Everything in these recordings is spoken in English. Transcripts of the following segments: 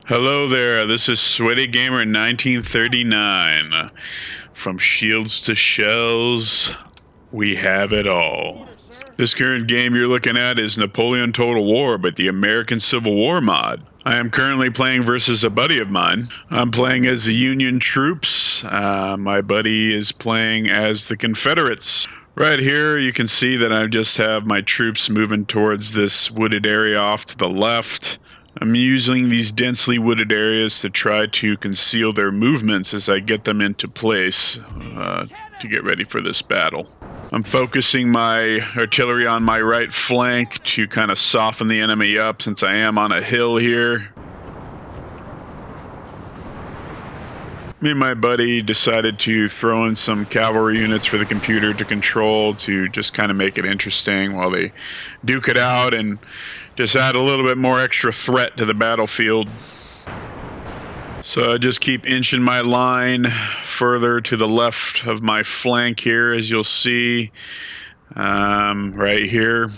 Hello there, this is Sweaty Gamer 1939. From shields to shells, we have it all. This current game you're looking at is Napoleon Total War, but the American Civil War mod. I am currently playing versus a buddy of mine. I'm playing as the Union troops. My buddy is playing as the Confederates. Right here, you can see that I just have my troops moving towards this wooded area off to the left. I'm using these densely wooded areas to try to conceal their movements as I get them into place to get ready for this battle. I'm focusing my artillery on my right flank to kind of soften the enemy up since I am on a hill here. Me and my buddy decided to throw in some cavalry units for the computer to control to just kind of make it interesting while they duke it out and just add a little bit more extra threat to the battlefield. So I just keep inching my line further to the left of my flank here, as you'll see right here.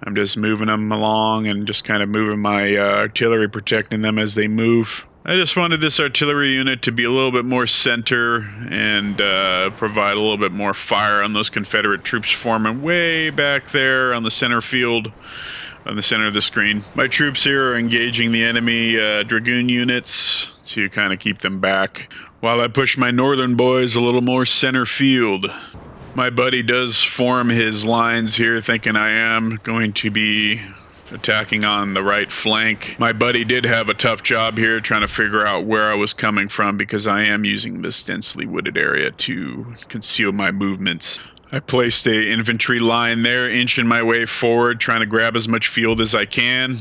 I'm just moving them along and just kind of moving my artillery, protecting them as they move. I just wanted this artillery unit to be a little bit more center and provide a little bit more fire on those Confederate troops forming way back there on the center field, on the center of the screen. My troops here are engaging the enemy dragoon units to kind of keep them back, while I push my northern boys a little more center field. My buddy does form his lines here, thinking I am going to be attacking on the right flank. My buddy did have a tough job here trying to figure out where I was coming from because I am using this densely wooded area to conceal my movements. I placed an infantry line there, inching my way forward, trying to grab as much field as I can.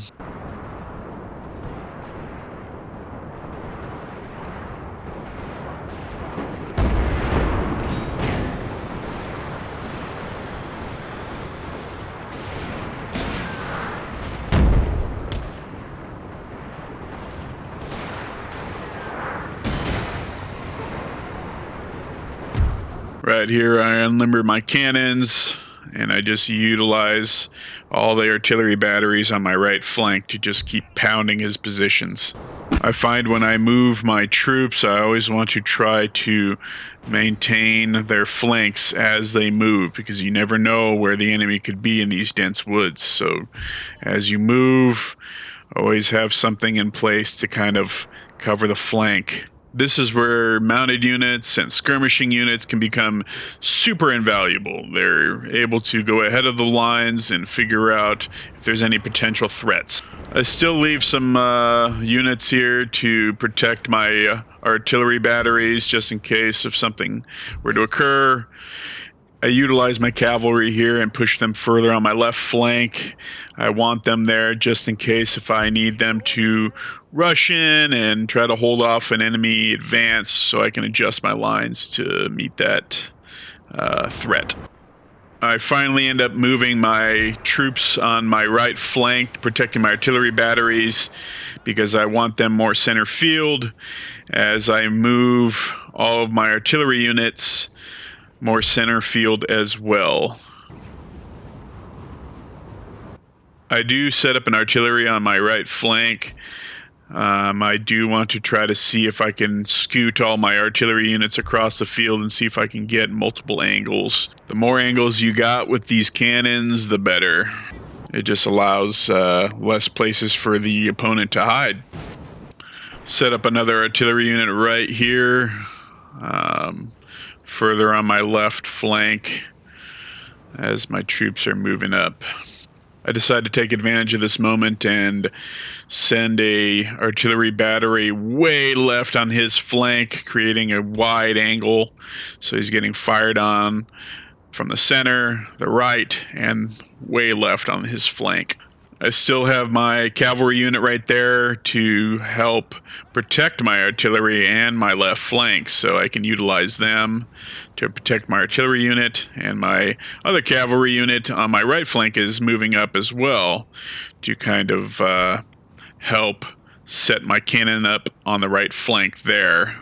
Right here, I unlimber my cannons, and I just utilize all the artillery batteries on my right flank to just keep pounding his positions. I find when I move my troops, I always want to try to maintain their flanks as they move, because you never know where the enemy could be in these dense woods. So as you move, always have something in place to kind of cover the flank. This is where mounted units and skirmishing units can become super invaluable. They're able to go ahead of the lines and figure out if there's any potential threats. I still leave some units here to protect my artillery batteries just in case if something were to occur. I utilize my cavalry here and push them further on my left flank. I want them there just in case if I need them to rush in and try to hold off an enemy advance so I can adjust my lines to meet that threat. I finally end up moving my troops on my right flank, protecting my artillery batteries because I want them more center field. As I move all of my artillery units more center field as well. I do set up an artillery on my right flank. I do want to try to see if I can scoot all my artillery units across the field and see if I can get multiple angles. The more angles you got with these cannons, the better. It just allows less places for the opponent to hide. Set up another artillery unit right here. Further on my left flank as my troops are moving up. I decided to take advantage of this moment and send a artillery battery way left on his flank, creating a wide angle. So he's getting fired on from the center, the right, and way left on his flank. I still have my cavalry unit right there to help protect my artillery and my left flank, so I can utilize them to protect my artillery unit, and my other cavalry unit on my right flank is moving up as well to kind of help set my cannon up on the right flank there.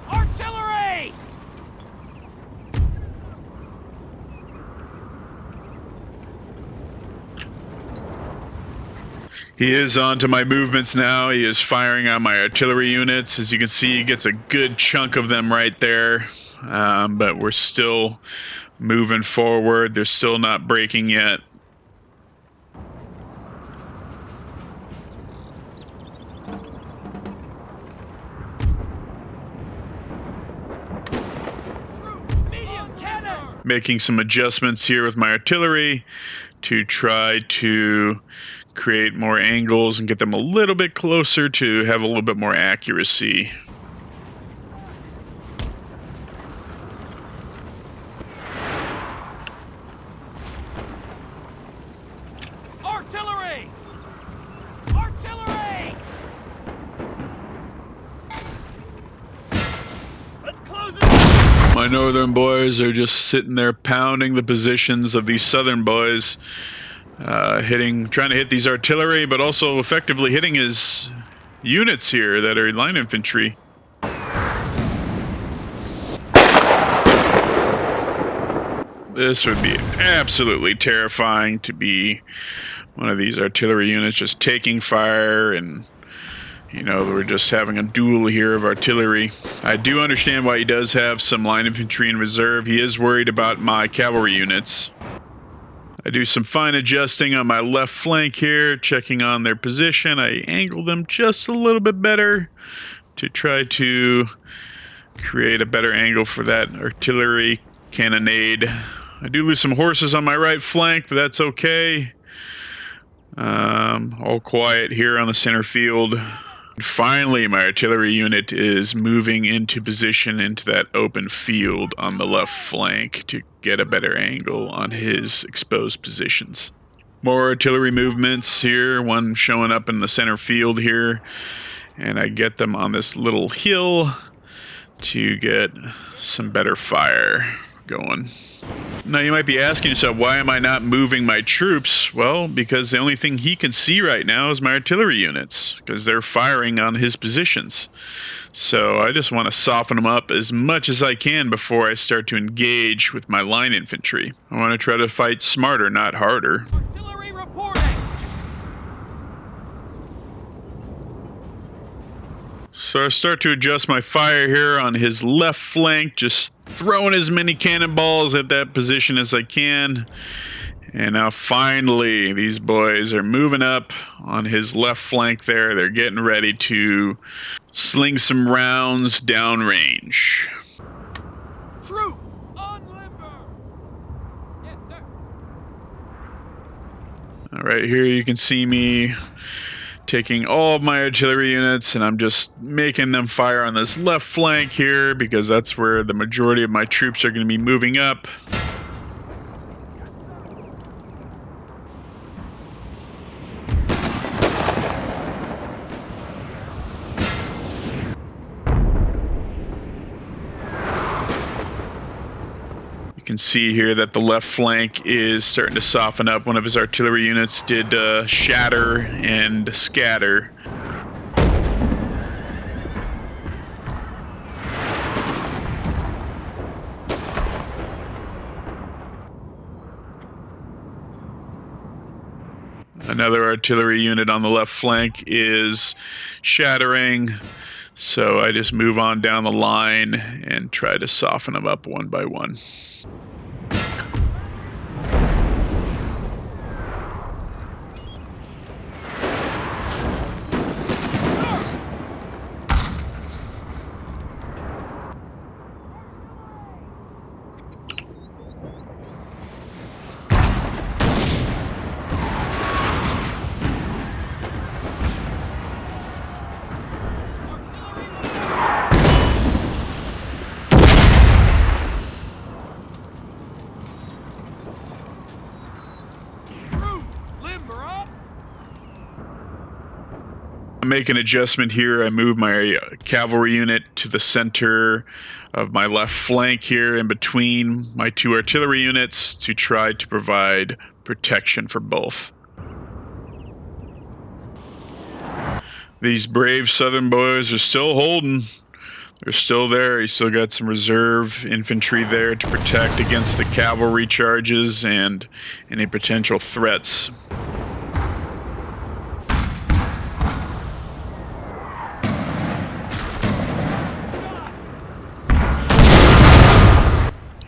Artillery! He is onto my movements now. He is firing on my artillery units. As you can see, he gets a good chunk of them right there. But we're still moving forward. They're still not breaking yet. Making some adjustments here with my artillery to try to create more angles and get them a little bit closer to have a little bit more accuracy. Artillery! Artillery! Let's close it! My northern boys are just sitting there pounding the positions of these southern boys, trying to hit these artillery, but also effectively hitting his units here that are line infantry. This would be absolutely terrifying to be one of these artillery units just taking fire, and you know, we're just having a duel here of artillery. I do understand why he does have some line infantry in reserve. He is worried about my cavalry units. I do some fine adjusting on my left flank here, checking on their position. I angle them just a little bit better to try to create a better angle for that artillery cannonade. I do lose some horses on my right flank, but that's okay. All quiet here on the center field. Finally, my artillery unit is moving into position into that open field on the left flank to get a better angle on his exposed positions. More artillery movements here, one showing up in the center field here, and I get them on this little hill to get some better fire going. Now you might be asking yourself, why am I not moving my troops? Well, because the only thing he can see right now is my artillery units, because they're firing on his positions. So I just want to soften them up as much as I can before I start to engage with my line infantry. I want to try to fight smarter, not harder. Artillery reporting! So I start to adjust my fire here on his left flank, just throwing as many cannonballs at that position as I can. And now finally, these boys are moving up on his left flank there. They're getting ready to sling some rounds downrange. Troop, unlimber! Yes, sir. All right, here you can see me taking all of my artillery units, and I'm just making them fire on this left flank here because that's where the majority of my troops are going to be moving up. You can see here that the left flank is starting to soften up. One of his artillery units did shatter and scatter. Another artillery unit on the left flank is shattering. So I just move on down the line and try to soften them up one by one. Make an adjustment here. I move my cavalry unit to the center of my left flank here in between my two artillery units to try to provide protection for both. These brave southern boys are still holding. They're still there. You still got some reserve infantry there to protect against the cavalry charges and any potential threats.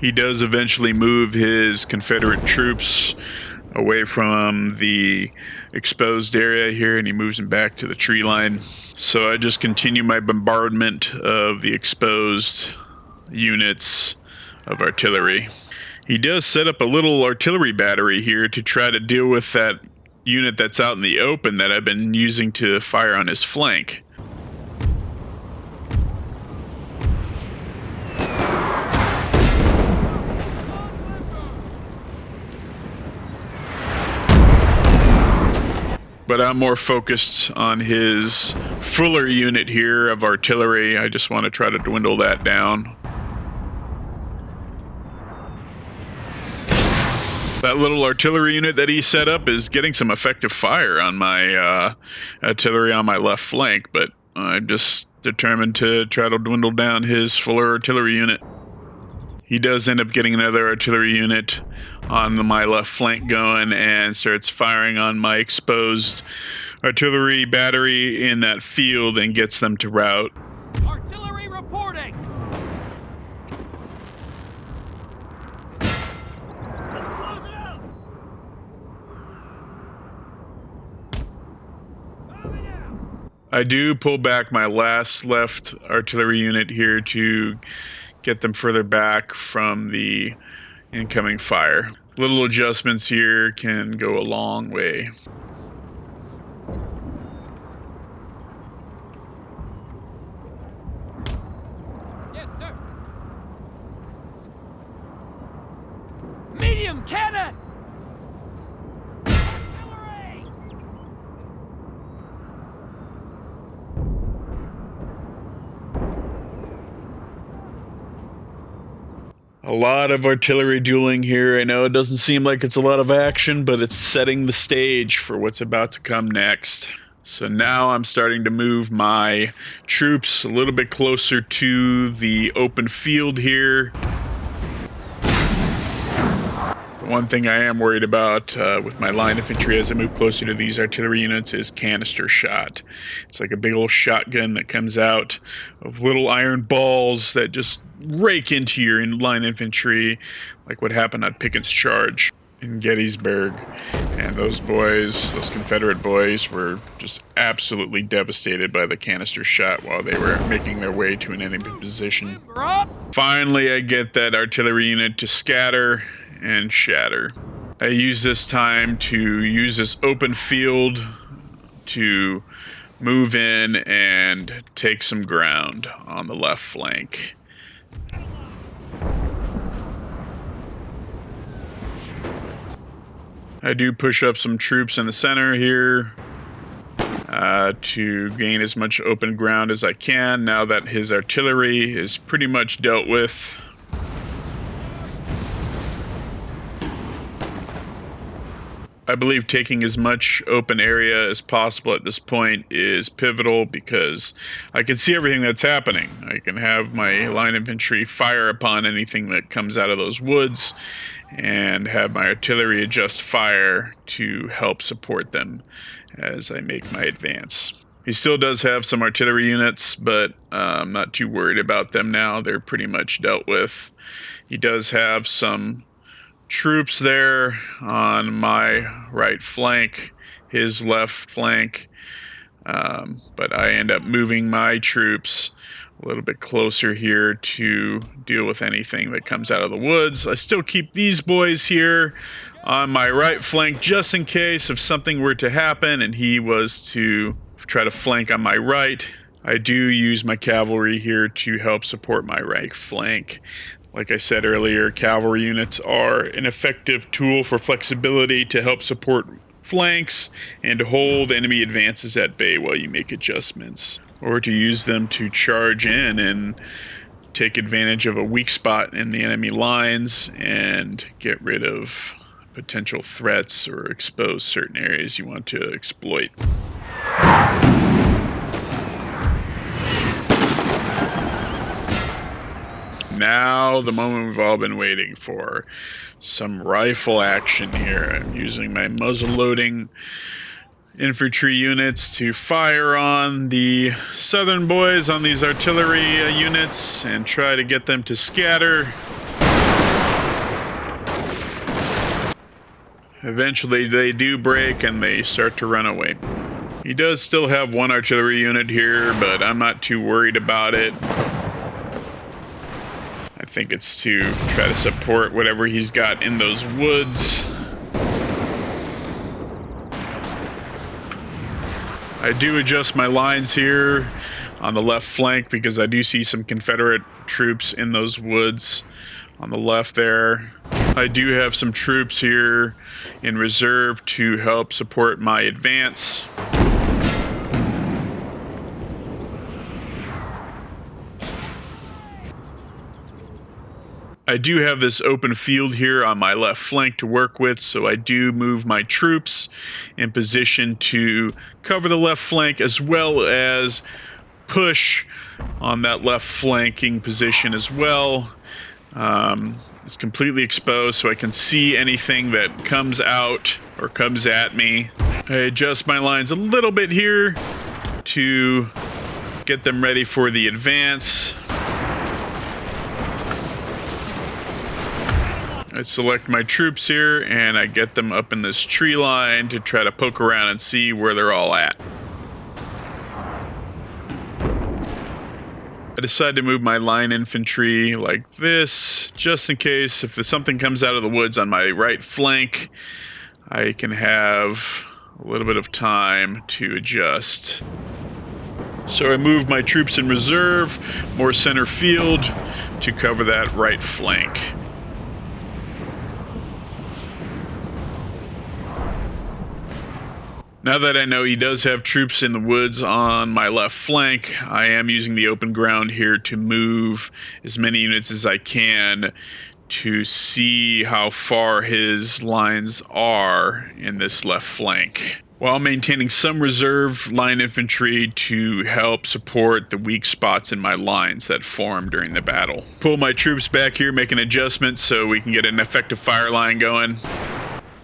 He does eventually move his Confederate troops away from the exposed area here, and he moves them back to the tree line. So I just continue my bombardment of the exposed units of artillery. He does set up a little artillery battery here to try to deal with that unit that's out in the open that I've been using to fire on his flank. But I'm more focused on his fuller unit here of artillery. I just want to try to dwindle that down. That little artillery unit that he set up is getting some effective fire on my artillery on my left flank, but I'm just determined to try to dwindle down his fuller artillery unit. He does end up getting another artillery unit on my left flank going and starts firing on my exposed artillery battery in that field and gets them to rout. Artillery reporting! Close it out! Moving out! I do pull back my last left artillery unit here to get them further back from the incoming fire. Little adjustments here can go a long way. Yes, sir. Medium cannon! Artillery! A lot of artillery dueling here. I know it doesn't seem like it's a lot of action, but it's setting the stage for what's about to come next. So now I'm starting to move my troops a little bit closer to the open field here. The one thing I am worried about with my line infantry as I move closer to these artillery units is canister shot. It's like a big old shotgun that comes out of little iron balls that just rake into your line infantry, like what happened at Pickett's Charge in Gettysburg. And those boys, those Confederate boys, were just absolutely devastated by the canister shot while they were making their way to an enemy position. Limber up! Finally, I get that artillery unit to scatter and shatter. I use this time to use this open field to move in and take some ground on the left flank. I do push up some troops in the center here to gain as much open ground as I can now that his artillery is pretty much dealt with. I believe taking as much open area as possible at this point is pivotal because I can see everything that's happening. I can have my line infantry fire upon anything that comes out of those woods and have my artillery adjust fire to help support them as I make my advance. He still does have some artillery units, but I'm not too worried about them now. They're pretty much dealt with. He does have some troops there on my right flank, his left flank, but I end up moving my troops a little bit closer here to deal with anything that comes out of the woods. I still keep these boys here on my right flank just in case if something were to happen and he was to try to flank on my right. I do use my cavalry here to help support my right flank. Like I said earlier, cavalry units are an effective tool for flexibility to help support flanks and to hold enemy advances at bay while you make adjustments, or to use them to charge in and take advantage of a weak spot in the enemy lines and get rid of potential threats or expose certain areas you want to exploit. Now, the moment we've all been waiting for. Some rifle action here. I'm using my muzzle-loading infantry units to fire on the southern boys on these artillery units and try to get them to scatter. Eventually they do break and they start to run away. He does still have one artillery unit here, but I'm not too worried about it. I think it's to try to support whatever he's got in those woods. I do adjust my lines here on the left flank because I do see some Confederate troops in those woods on the left there. I do have some troops here in reserve to help support my advance. I do have this open field here on my left flank to work with, so I do move my troops in position to cover the left flank as well as push on that left flanking position as well. It's completely exposed so I can see anything that comes out or comes at me. I adjust my lines a little bit here to get them ready for the advance. I select my troops here and I get them up in this tree line to try to poke around and see where they're all at. I decide to move my line infantry like this, just in case if something comes out of the woods on my right flank, I can have a little bit of time to adjust. So I move my troops in reserve, more center field, to cover that right flank. Now that I know he does have troops in the woods on my left flank, I am using the open ground here to move as many units as I can to see how far his lines are in this left flank, while maintaining some reserve line infantry to help support the weak spots in my lines that form during the battle. Pull my troops back here, make an adjustment so we can get an effective fire line going.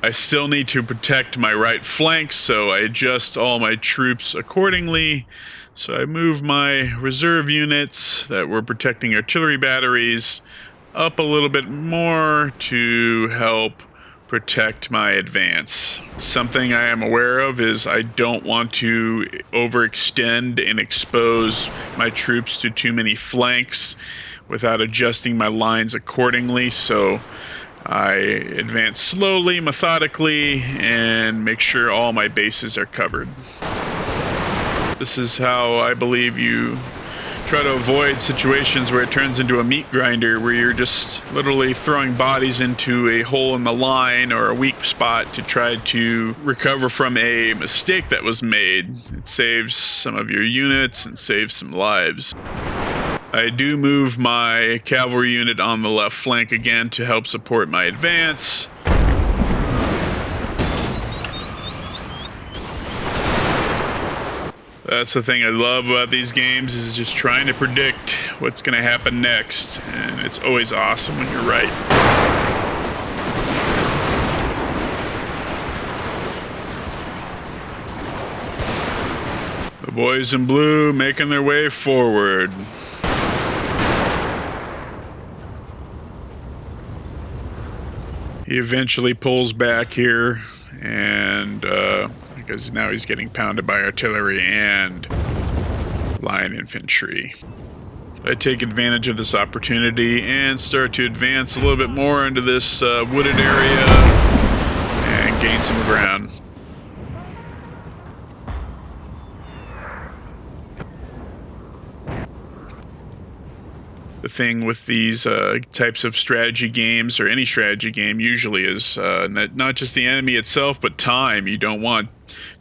I still need to protect my right flank, so I adjust all my troops accordingly. So I move my reserve units that were protecting artillery batteries up a little bit more to help protect my advance. Something I am aware of is I don't want to overextend and expose my troops to too many flanks without adjusting my lines accordingly, so I advance slowly, methodically, and make sure all my bases are covered. This is how I believe you try to avoid situations where it turns into a meat grinder, where you're just literally throwing bodies into a hole in the line or a weak spot to try to recover from a mistake that was made. It saves some of your units and saves some lives. I do move my cavalry unit on the left flank again to help support my advance. That's the thing I love about these games, is just trying to predict what's going to happen next, and it's always awesome when you're right. The boys in blue making their way forward. He eventually pulls back here, and because now he's getting pounded by artillery and line infantry. I take advantage of this opportunity and start to advance a little bit more into this wooded area and gain some ground. The thing with these types of strategy games, or any strategy game usually, is not just the enemy itself, but time. You don't want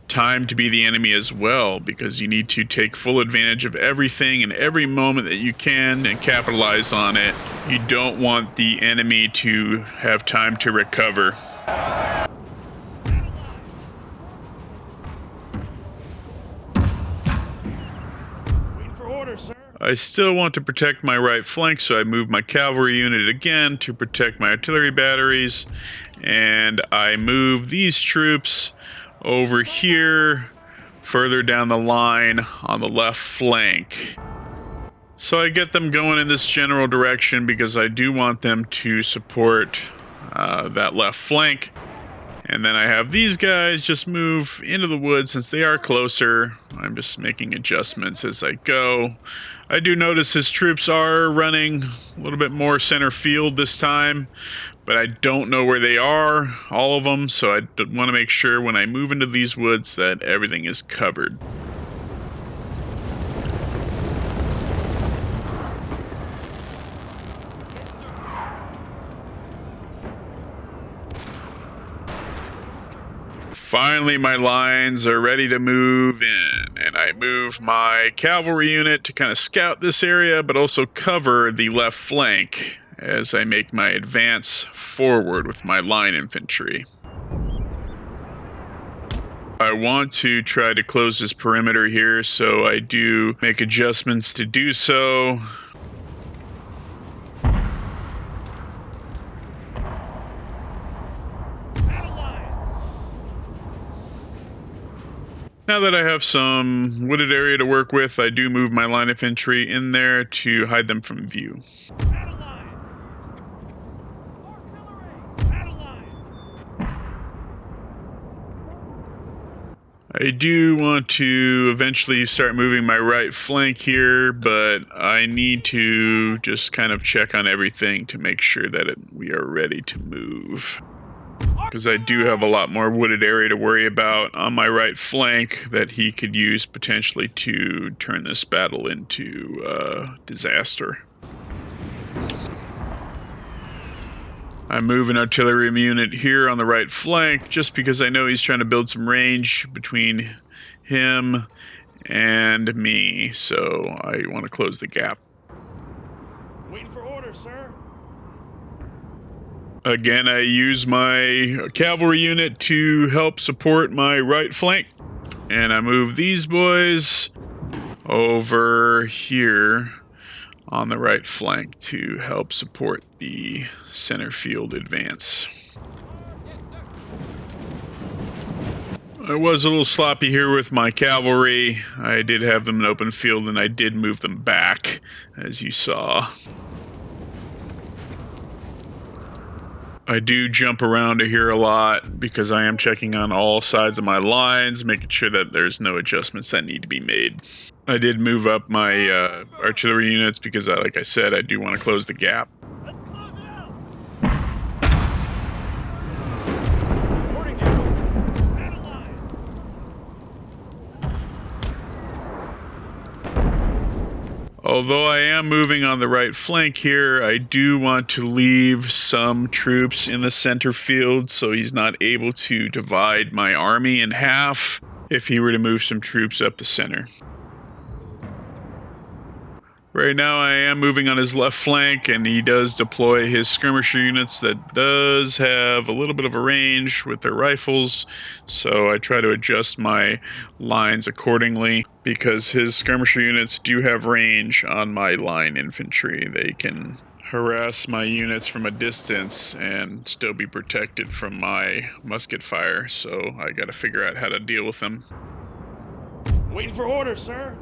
time to be the enemy as well, because you need to take full advantage of everything and every moment that you can and capitalize on it. You don't want the enemy to have time to recover. I still want to protect my right flank, so I move my cavalry unit again to protect my artillery batteries, and I move these troops over here further down the line on the left flank. So I get them going in this general direction because I do want them to support that left flank. And then I have these guys just move into the woods since they are closer. I'm just making adjustments as I go. I do notice his troops are running a little bit more center field this time, but I don't know where they are, all of them, so I want to make sure when I move into these woods that everything is covered. Finally, my lines are ready to move in, and I move my cavalry unit to kind of scout this area, but also cover the left flank as I make my advance forward with my line infantry. I want to try to close this perimeter here, so I do make adjustments to do so. Now that I have some wooded area to work with, I do move my line infantry in there to hide them from view. I do want to eventually start moving my right flank here, but I need to just kind of check on everything to make sure that we are ready to move. Because I do have a lot more wooded area to worry about on my right flank that he could use potentially to turn this battle into disaster. I move an artillery unit here on the right flank just because I know he's trying to build some range between him and me, so I want to close the gap. Waiting for orders, sir. Again, I use my cavalry unit to help support my right flank, and I move these boys over here on the right flank to help support the center field advance. I was a little sloppy here with my cavalry. I did have them in open field and I did move them back, as you saw. I do jump around to here a lot because I am checking on all sides of my lines, making sure that there's no adjustments that need to be made. I did move up my artillery units because, like I said, I do want to close the gap. Let's close it out. Reporting, General. Battle line. Although I am moving on the right flank here, I do want to leave some troops in the center field so he's not able to divide my army in half if he were to move some troops up the center. Right now I am moving on his left flank, and he does deploy his skirmisher units that does have a little bit of a range with their rifles, so I try to adjust my lines accordingly because his skirmisher units do have range on my line infantry. They can harass my units from a distance and still be protected from my musket fire, so I gotta figure out how to deal with them. Waiting for orders, sir.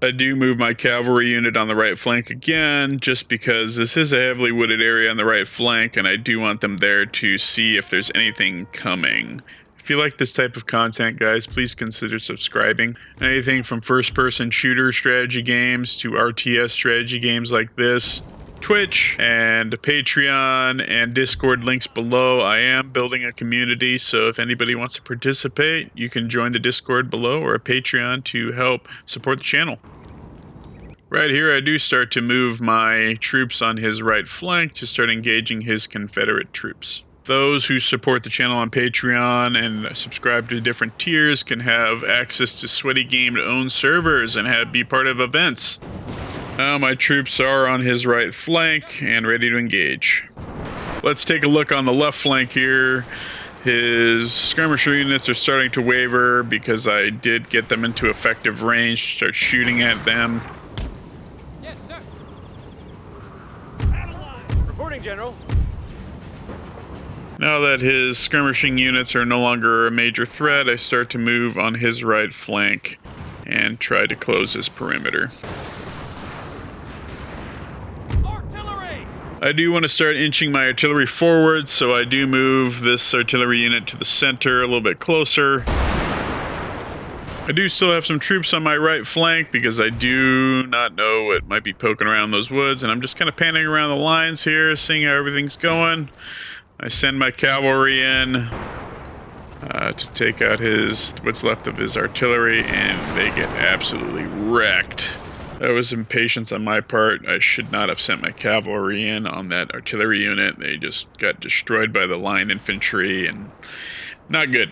I do move my cavalry unit on the right flank again, just because this is a heavily wooded area on the right flank, and I do want them there to see if there's anything coming. If you like this type of content, guys, please consider subscribing. Anything from first-person shooter strategy games to RTS strategy games like this. Twitch and Patreon and Discord links below. I am building a community, so if anybody wants to participate, you can join the Discord below or a Patreon to help support the channel. Right here, I do start to move my troops on his right flank to start engaging his Confederate troops. Those who support the channel on Patreon and subscribe to different tiers can have access to Sweaty Game own servers and be part of events. Now my troops are on his right flank and ready to engage. Let's take a look on the left flank here. His skirmisher units are starting to waver because I did get them into effective range to start shooting at them. Yes, sir. Battle line. Reporting, General. Now that his skirmishing units are no longer a major threat, I start to move on his right flank and try to close his perimeter. Artillery! I I do want to start inching my artillery forward, so I do move this artillery unit to the center a little bit closer. I do still have some troops on my right flank because I do not know what might be poking around those woods, and I'm just kind of panning around the lines here, seeing how everything's going. I send my cavalry in to take out what's left of his artillery, and they get absolutely wrecked. That was impatience on my part. I should not have sent my cavalry in on that artillery unit. They just got destroyed by the line infantry, and not good.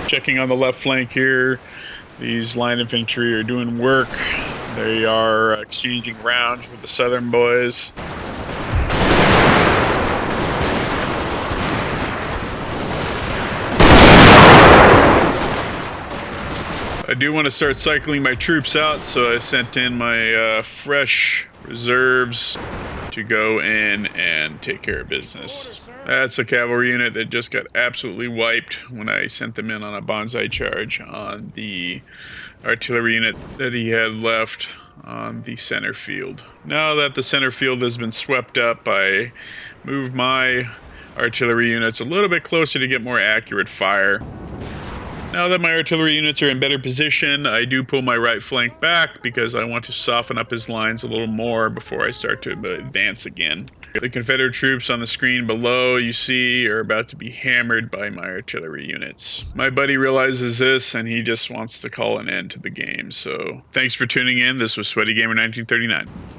Checking on the left flank here. These line infantry are doing work. They are exchanging rounds with the southern boys. I do want to start cycling my troops out, so I sent in my fresh reserves to go in and take care of business. That's a cavalry unit that just got absolutely wiped when I sent them in on a bonsai charge on the artillery unit that he had left on the center field. Now that the center field has been swept up, I moved my artillery units a little bit closer to get more accurate fire. Now that my artillery units are in better position, I do pull my right flank back because I want to soften up his lines a little more before I start to advance again. The Confederate troops on the screen below, you see, are about to be hammered by my artillery units. My buddy realizes this, and he just wants to call an end to the game. So thanks for tuning in. This was Sweaty Gamer 1939.